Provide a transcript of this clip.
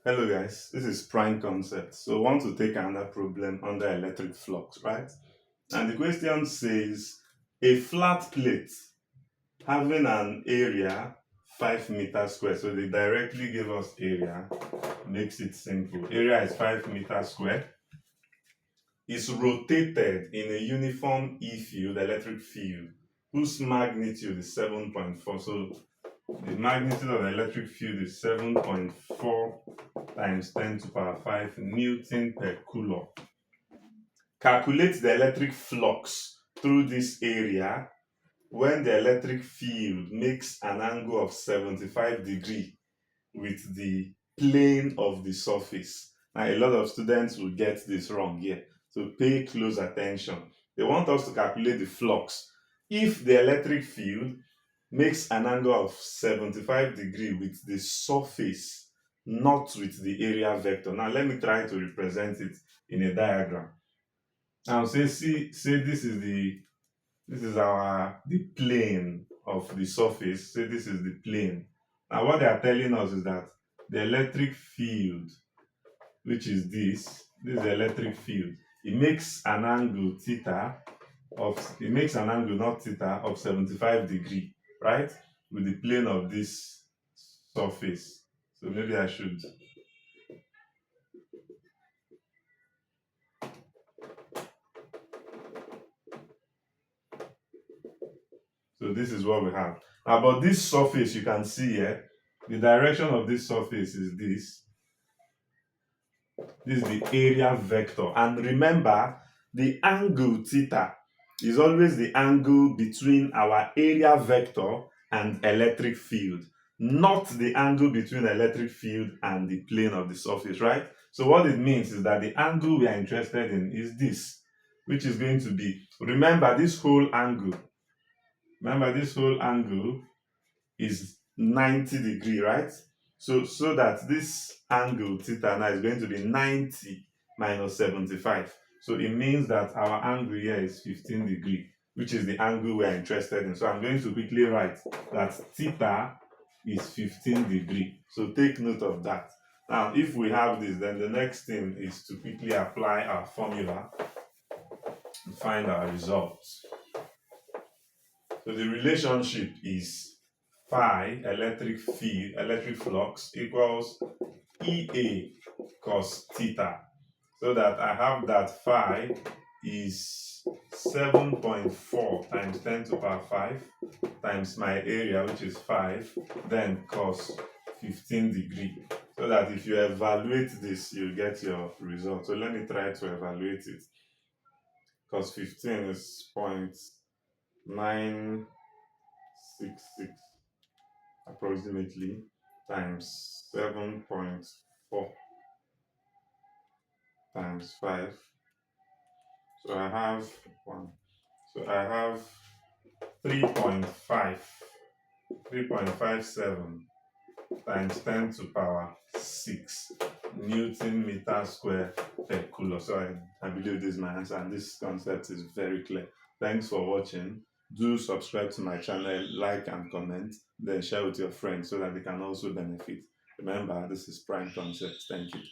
Hello guys, this is Prime Concept. So I want to take another problem under electric flux, right? And the question says a flat plate having an area 5 meters square. So they directly give us area, makes it simple. Area is 5 meters square. Is rotated in a uniform E field, electric field, whose magnitude is 7.4. So the magnitude of the electric field is 7.4 times 10 to the power 5 Newton per coulomb. Calculate the electric flux through this area when the electric field makes an angle of 75 degrees with the plane of the surface. Now, a lot of students will get this wrong here. So pay close attention. They want us to calculate the flux. If the electric field makes an angle of 75 degrees with the surface, not with the area vector. Now let me try to represent it in a diagram. Now say this is our the plane of the surface. Say this is the plane. Now what they are telling us is that the electric field, which is this is the electric field. It makes an angle it makes an angle not theta of 75 degree, right? With the plane of this surface. So maybe I should. So this is what we have. Now, but this surface you can see here, the direction of this surface is this. This is the area vector. And remember, the angle theta is always the angle between our area vector and electric field, not the angle between electric field and the plane of the surface, right? So what it means is that the angle we are interested in is this, which is going to be, remember this whole angle is 90 degree, right? So that this angle theta now is going to be 90 minus 75. So it means that our angle here is 15 degree, which is the angle we are interested in. So I'm going to quickly write that theta is 15 degree. So take note of that. Now, if we have this, then the next thing is to quickly apply our formula and find our results. So the relationship is phi electric flux equals EA cos theta. So that I have that phi is 7.4 times 10 to the power 5 times my area, which is 5, then cos 15 degree. So that if you evaluate this, you'll get your result. So let me try to evaluate it. Cos 15 is 0.966 approximately times 7.4 times 5. So I have 1. So I have 3.57 times 10 to the power 6 Newton meter square per coulomb. So I believe this is my answer, and this concept is very clear. Thanks for watching. Do subscribe to my channel, like and comment, then share with your friends so that they can also benefit. Remember, this is Prime Concept. Thank you.